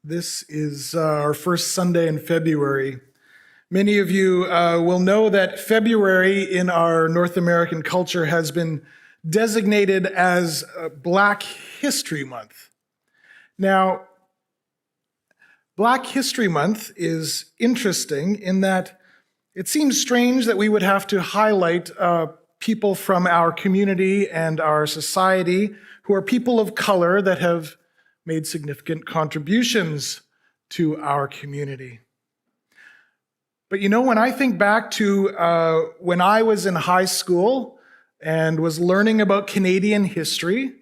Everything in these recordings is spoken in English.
This is our first Sunday in February. Many of you will know that February in our North American culture has been designated as Black History Month. Now, Black History Month is interesting in that it seems strange that we would have to highlight people from our community and our society who are people of color that have made significant contributions to our community. But you know, when I think back to when I was in high school and was learning about Canadian history,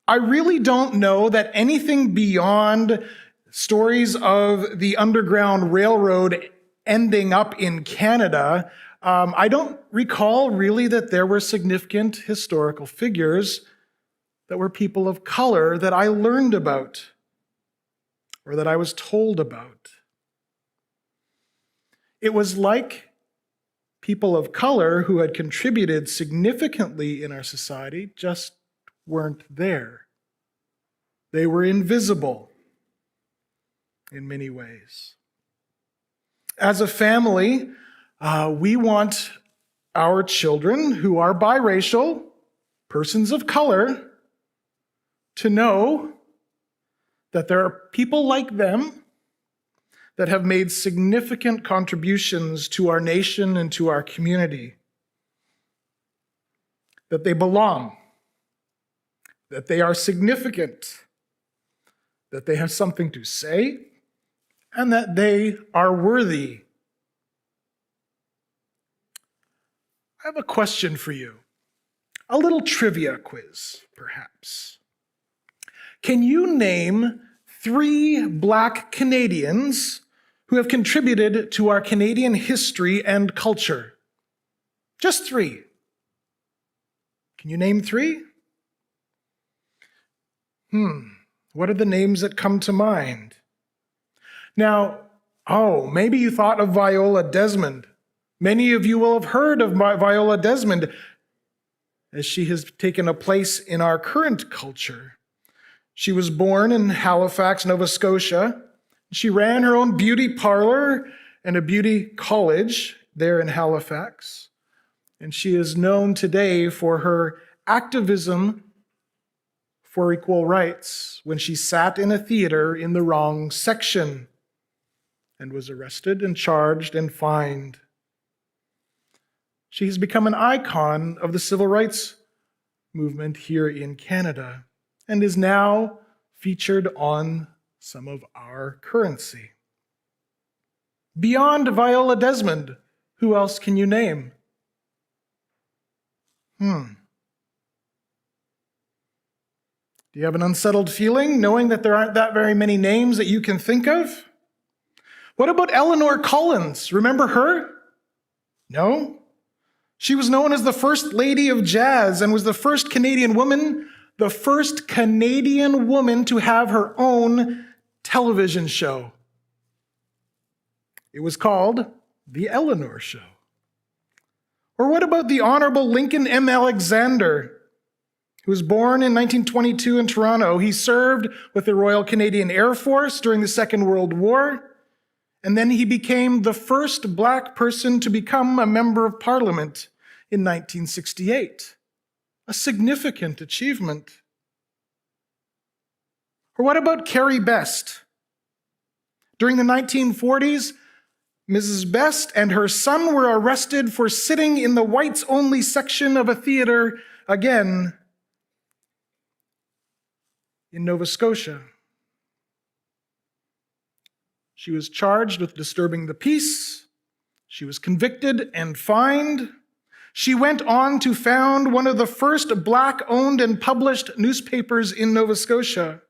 I really don't know that anything beyond stories of the Underground Railroad ending up in Canada, I don't recall really that there were significant historical figures that were people of color that I learned about or that I was told about. It was like people of color who had contributed significantly in our society just weren't there. They were invisible in many ways. As a family, we want our children who are biracial, persons of color, to know that there are people like them that have made significant contributions to our nation and to our community. That they belong, that they are significant, that they have something to say, and that they are worthy. I have a question for you, a little trivia quiz, perhaps. Can you name 3 Black Canadians who have contributed to our Canadian history and culture? Just 3. Can you name 3? What are the names that come to mind? Now, maybe you thought of Viola Desmond. Many of you will have heard of Viola Desmond as she has taken a place in our current culture. She was born in Halifax, Nova Scotia. She ran her own beauty parlor and a beauty college there in Halifax. And she is known today for her activism for equal rights when she sat in a theater in the wrong section and was arrested and charged and fined. She has become an icon of the civil rights movement here in Canada and is now featured on some of our currency. Beyond Viola Desmond, who else can you name? Do you have an unsettled feeling knowing that there aren't that very many names that you can think of? What about Eleanor Collins? Remember her? No? She was known as the First Lady of Jazz and was the first Canadian woman to have her own television show. It was called The Eleanor Show. Or what about the Honorable Lincoln M. Alexander, who was born in 1922 in Toronto? He served with the Royal Canadian Air Force during the Second World War, and then he became the first Black person to become a member of Parliament in 1968. A significant achievement. Or what about Carrie Best? During the 1940s, Mrs. Best and her son were arrested for sitting in the whites-only section of a theater, again, in Nova Scotia. She was charged with disturbing the peace. She was convicted and fined. She went on to found one of the first Black-owned and published newspapers in Nova Scotia.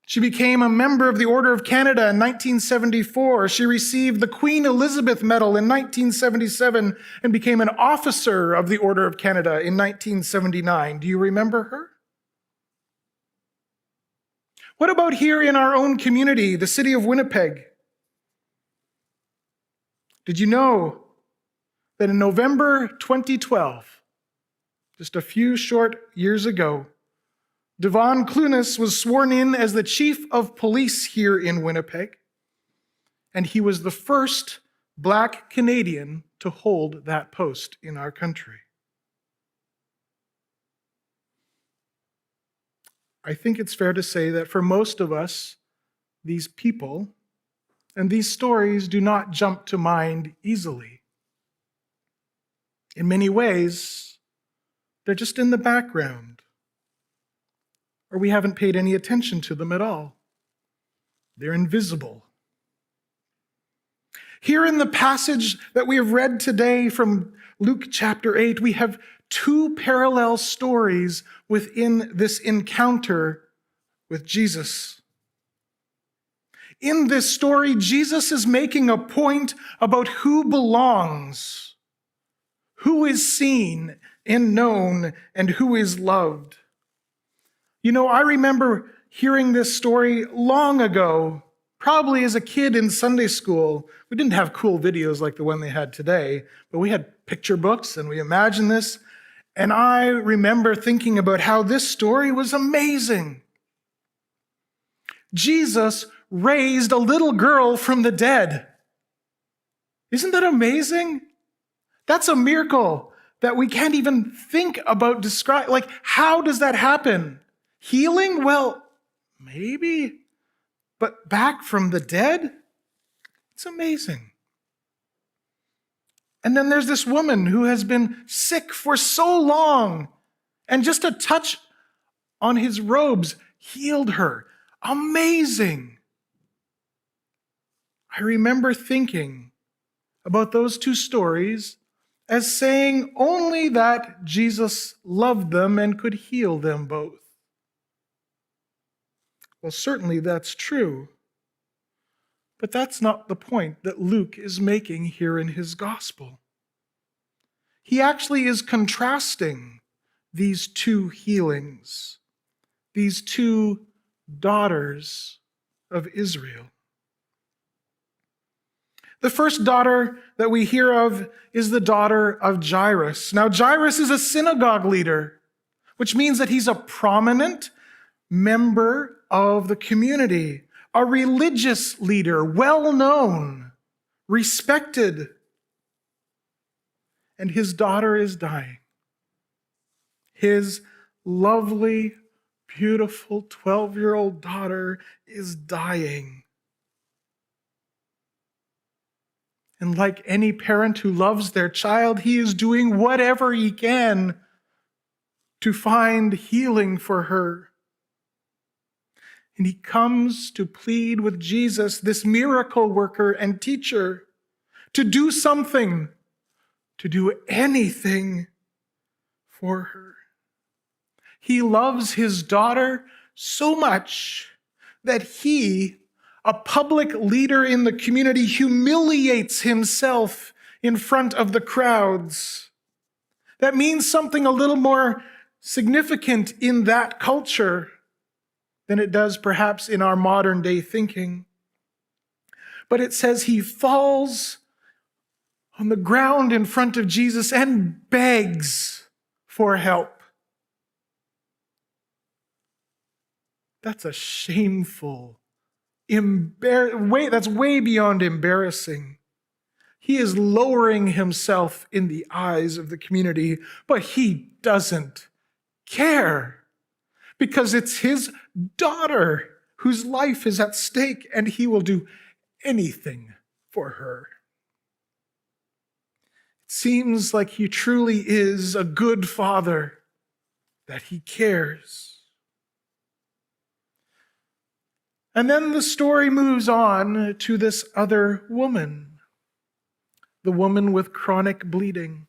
She became a member of the Order of Canada in 1974. She received the Queen Elizabeth Medal in 1977 and became an officer of the Order of Canada in 1979. Do you remember her? What about here in our own community, the city of Winnipeg? Did you know that in November 2012, just a few short years ago, Devon Clunas was sworn in as the chief of police here in Winnipeg, and he was the first Black Canadian to hold that post in our country. I think it's fair to say that for most of us, these people and these stories do not jump to mind easily. In many ways, they're just in the background, or we haven't paid any attention to them at all. They're invisible. Here in the passage that we have read today from Luke chapter 8, we have two parallel stories within this encounter with Jesus. In this story, Jesus is making a point about who belongs, who is seen and known, and who is loved. You know, I remember hearing this story long ago, probably as a kid in Sunday school. We didn't have cool videos like the one they had today, but we had picture books and we imagined this. And I remember thinking about how this story was amazing. Jesus raised a little girl from the dead. Isn't that amazing? That's a miracle that we can't even think about describe. Like, how does that happen? Healing? Well, maybe. But back from the dead? It's amazing. And then there's this woman who has been sick for so long, and just a touch on his robes healed her. Amazing. I remember thinking about those two stories as saying only that Jesus loved them and could heal them both. Well, certainly that's true. But that's not the point that Luke is making here in his gospel. He actually is contrasting these two healings, these two daughters of Israel. The first daughter that we hear of is the daughter of Jairus. Now, Jairus is a synagogue leader, which means that he's a prominent member of the community, a religious leader, well known, respected. And his daughter is dying. His lovely, beautiful 12-year-old daughter is dying. And like any parent who loves their child, he is doing whatever he can to find healing for her. And he comes to plead with Jesus, this miracle worker and teacher, to do something, to do anything for her. He loves his daughter so much that he, a public leader in the community, humiliates himself in front of the crowds. That means something a little more significant in that culture than it does perhaps in our modern day thinking. But it says he falls on the ground in front of Jesus and begs for help. That's a shameful, that's way beyond embarrassing. He is lowering himself in the eyes of the community, but he doesn't care because it's his daughter whose life is at stake and he will do anything for her. It seems like he truly is a good father, that he cares. And then the story moves on to this other woman, the woman with chronic bleeding.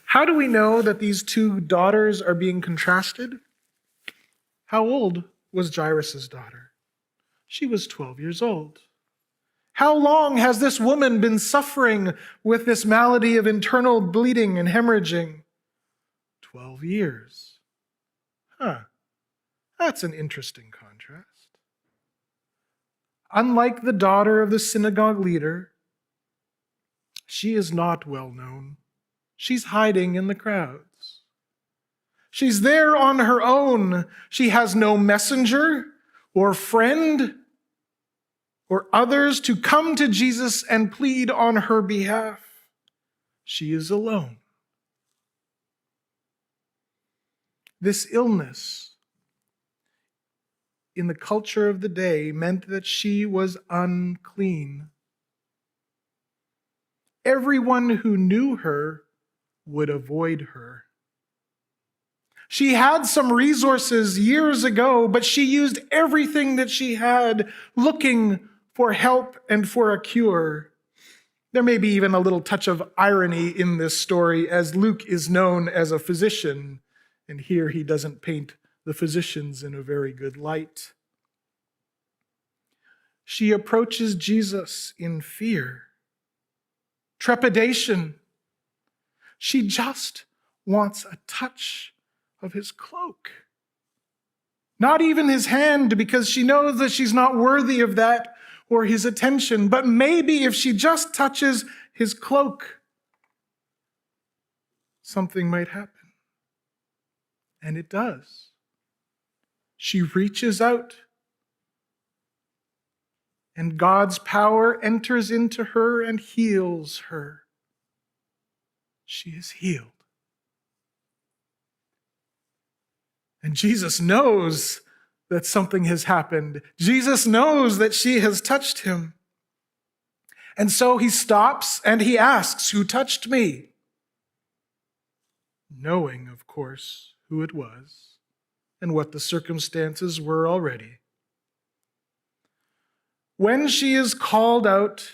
How do we know that these two daughters are being contrasted? How old was Jairus' daughter? She was 12 years old. How long has this woman been suffering with this malady of internal bleeding and hemorrhaging? 12 years. That's an interesting contrast. Unlike the daughter of the synagogue leader, she is not well known. She's hiding in the crowds. She's there on her own. She has no messenger or friend or others to come to Jesus and plead on her behalf. She is alone. This illness in the culture of the day meant that she was unclean. Everyone who knew her would avoid her. She had some resources years ago, but she used everything that she had looking for help and for a cure. There may be even a little touch of irony in this story, as Luke is known as a physician, and here he doesn't paint the physicians in a very good light. She approaches Jesus in fear, trepidation. She just wants a touch of his cloak. Not even his hand, because she knows that she's not worthy of that or his attention. But maybe if she just touches his cloak, something might happen. And it does. She reaches out, and God's power enters into her and heals her. She is healed. And Jesus knows that something has happened. Jesus knows that she has touched him. And so he stops and he asks, "Who touched me?" Knowing, of course, who it was and what the circumstances were already. When she is called out,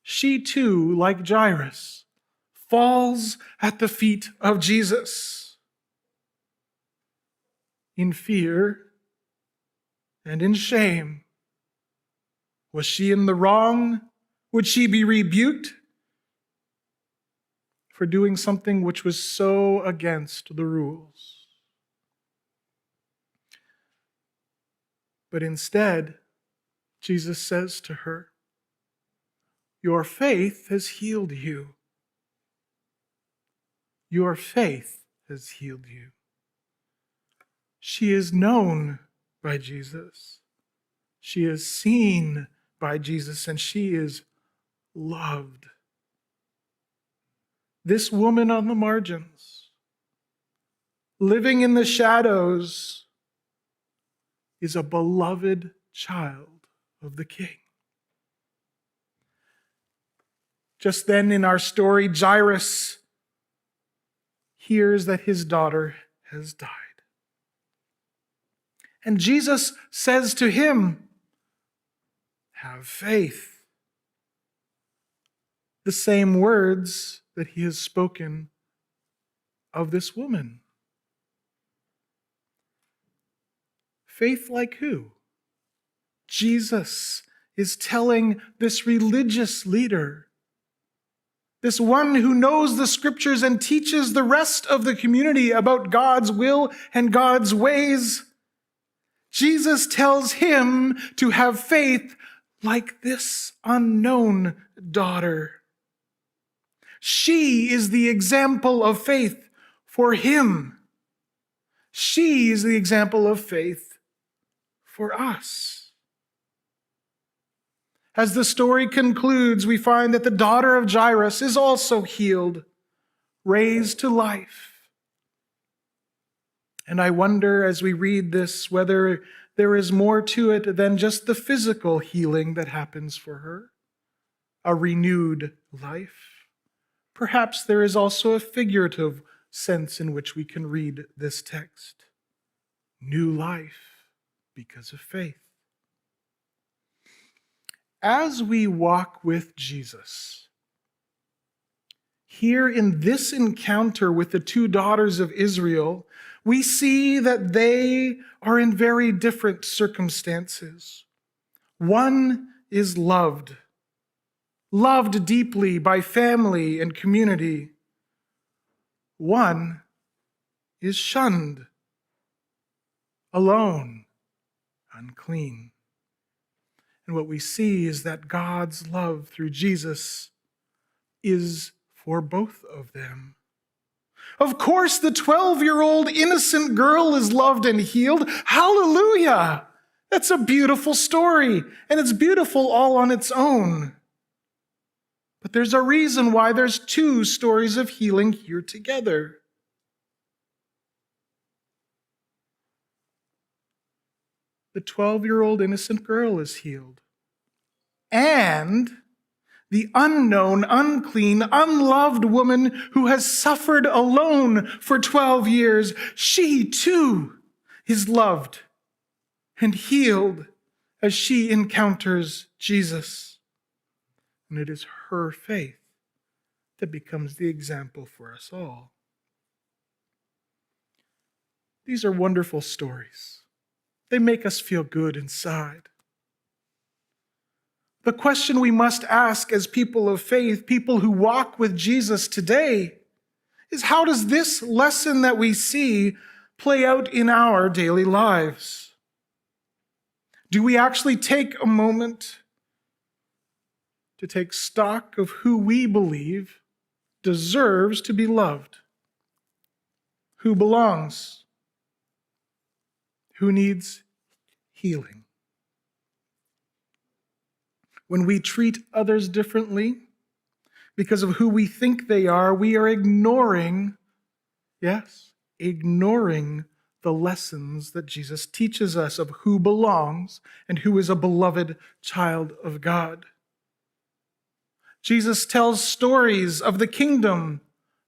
she too, like Jairus, falls at the feet of Jesus. In fear and in shame. Was she in the wrong? Would she be rebuked for doing something which was so against the rules? But instead, Jesus says to her, "Your faith has healed you. Your faith has healed you." She is known by Jesus. She is seen by Jesus, and she is loved. This woman on the margins, living in the shadows, is a beloved child of the King. Just then in our story, Jairus hears that his daughter has died. And Jesus says to him, "Have faith." The same words that he has spoken of this woman. Faith like who? Jesus is telling this religious leader, this one who knows the scriptures and teaches the rest of the community about God's will and God's ways. Jesus tells him to have faith like this unknown daughter. She is the example of faith for him. She is the example of faith for us. As the story concludes, we find that the daughter of Jairus is also healed, raised to life. And I wonder as we read this whether there is more to it than just the physical healing that happens for her, a renewed life. Perhaps there is also a figurative sense in which we can read this text. New life because of faith. As we walk with Jesus, here in this encounter with the two daughters of Israel, we see that they are in very different circumstances. One is loved deeply by family and community. One is shunned, alone, unclean. And what we see is that God's love through Jesus is for both of them. Of course, the 12-year-old innocent girl is loved and healed. Hallelujah! That's a beautiful story, and it's beautiful all on its own. But there's a reason why there's two stories of healing here together. The 12-year-old innocent girl is healed. And the unknown, unclean, unloved woman who has suffered alone for 12 years, she too is loved and healed as she encounters Jesus. And it is her faith that becomes the example for us all. These are wonderful stories. They make us feel good inside. The question we must ask as people of faith, people who walk with Jesus today, is how does this lesson that we see play out in our daily lives? Do we actually take a moment to take stock of who we believe deserves to be loved? Who belongs? Who needs healing? When we treat others differently because of who we think they are, we are ignoring the lessons that Jesus teaches us of who belongs and who is a beloved child of God. Jesus tells stories of the kingdom,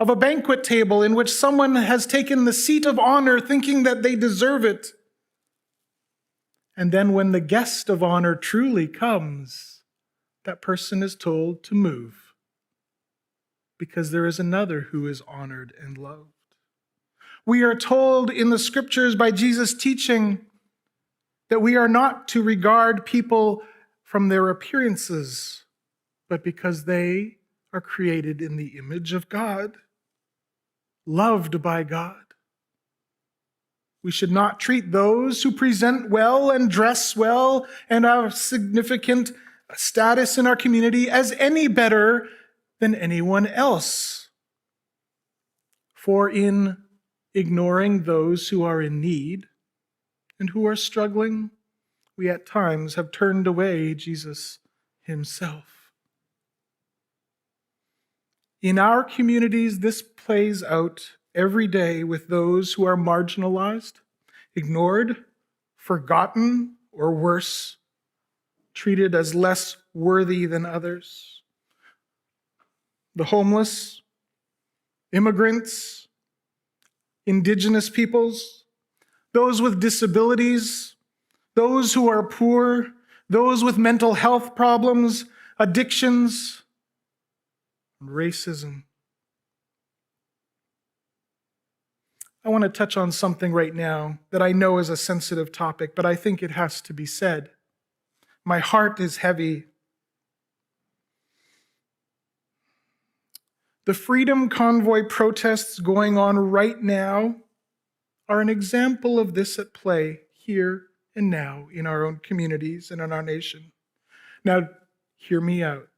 of a banquet table in which someone has taken the seat of honor thinking that they deserve it. And then when the guest of honor truly comes, that person is told to move because there is another who is honored and loved. We are told in the scriptures by Jesus' teaching that we are not to regard people from their appearances, but because they are created in the image of God, loved by God. We should not treat those who present well and dress well and have significant status in our community as any better than anyone else. For in ignoring those who are in need and who are struggling, we at times have turned away Jesus himself. In our communities, this plays out every day with those who are marginalized, ignored, forgotten, or worse, treated as less worthy than others. The homeless, immigrants, indigenous peoples, those with disabilities, those who are poor, those with mental health problems, addictions, and racism. I want to touch on something right now that I know is a sensitive topic, but I think it has to be said. My heart is heavy. The Freedom Convoy protests going on right now are an example of this at play here and now in our own communities and in our nation. Now, hear me out.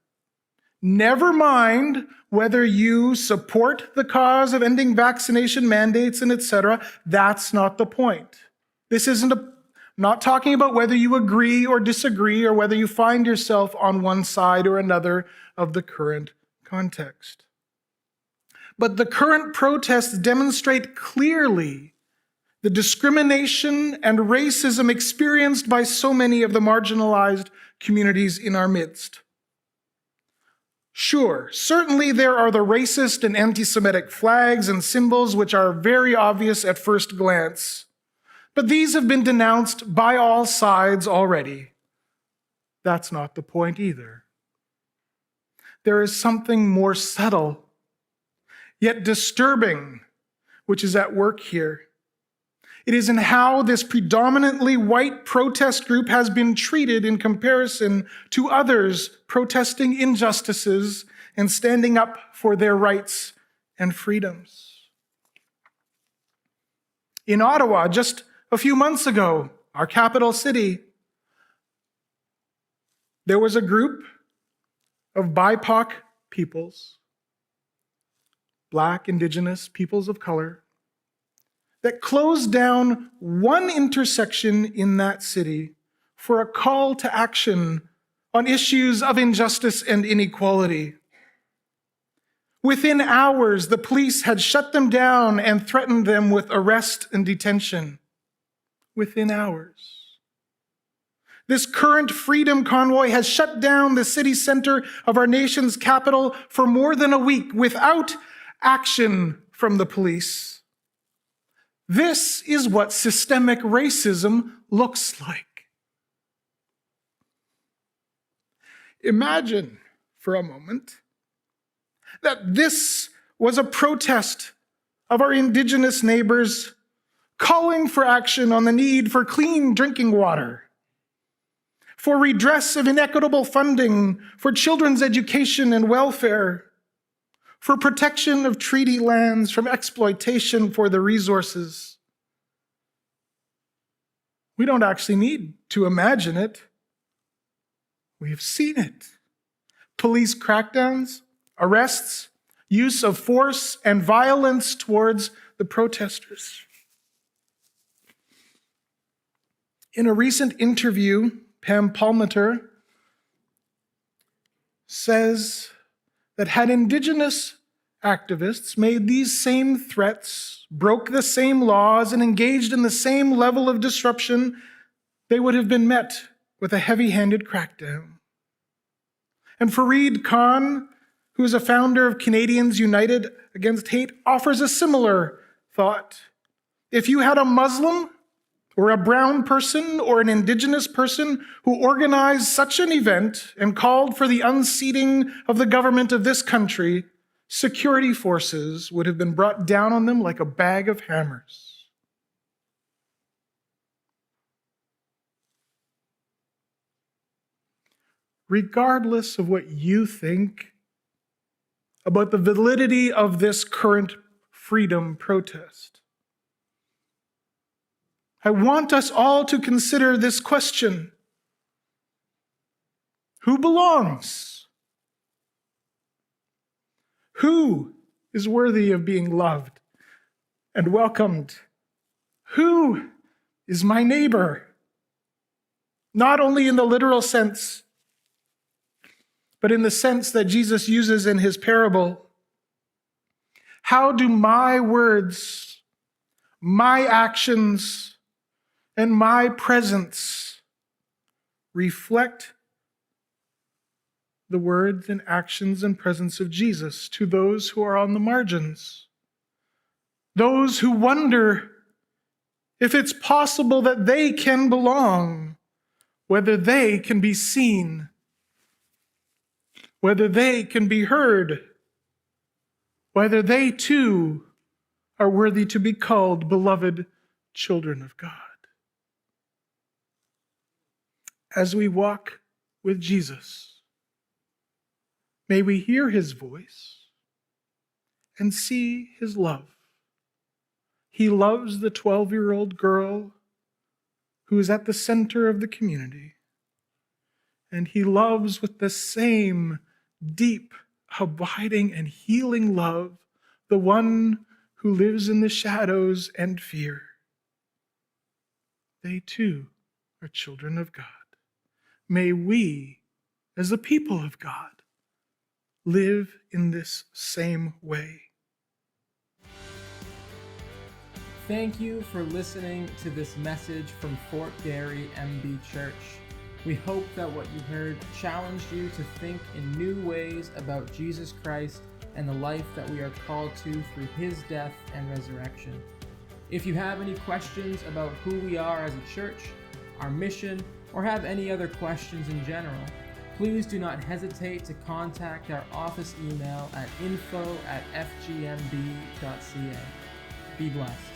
Never mind whether you support the cause of ending vaccination mandates and etc. That's not the point. This isn't not talking about whether you agree or disagree or whether you find yourself on one side or another of the current context. But the current protests demonstrate clearly the discrimination and racism experienced by so many of the marginalized communities in our midst. Sure, certainly there are the racist and anti-Semitic flags and symbols which are very obvious at first glance. But these have been denounced by all sides already. That's not the point either. There is something more subtle, yet disturbing, which is at work here. It is in how this predominantly white protest group has been treated in comparison to others protesting injustices and standing up for their rights and freedoms. In Ottawa, just a few months ago, our capital city, there was a group of BIPOC peoples Black, Indigenous, peoples of color, that closed down one intersection in that city for a call to action on issues of injustice and inequality. Within hours, the police had shut them down and threatened them with arrest and detention. Within hours. This current freedom convoy has shut down the city center of our nation's capital for more than a week without action from the police. This is what systemic racism looks like. Imagine for a moment that this was a protest of our Indigenous neighbors calling for action on the need for clean drinking water, for redress of inequitable funding for children's education and welfare, for protection of treaty lands from exploitation for the resources. We don't actually need to imagine it. We have seen it. Police crackdowns, arrests, use of force, and violence towards the protesters. In a recent interview, Pam Palmater says that had Indigenous activists made these same threats, broke the same laws, and engaged in the same level of disruption, they would have been met with a heavy-handed crackdown. And Fareed Khan, who is a founder of Canadians United Against Hate, offers a similar thought. If you had a Muslim or a brown person or an Indigenous person who organized such an event and called for the unseating of the government of this country, security forces would have been brought down on them like a bag of hammers. Regardless of what you think about the validity of this current freedom protest, I want us all to consider this question. Who belongs? Who is worthy of being loved and welcomed? Who is my neighbor? Not only in the literal sense, but in the sense that Jesus uses in his parable. How do my words, my actions, and my presence reflect the words and actions and presence of Jesus to those who are on the margins? Those who wonder if it's possible that they can belong, whether they can be seen, whether they can be heard, whether they too are worthy to be called beloved children of God. As we walk with Jesus, may we hear his voice and see his love. He loves the 12-year-old girl who is at the center of the community, and he loves with the same deep, abiding, and healing love the one who lives in the shadows and fear. They too are children of God. May we, as the people of God, live in this same way. Thank you for listening to this message from Fort Garry MB Church. We hope that what you heard challenged you to think in new ways about Jesus Christ and the life that we are called to through his death and resurrection. If you have any questions about who we are as a church, our mission, or have any other questions in general, please do not hesitate to contact our office email at info@fgmb.ca. Be blessed.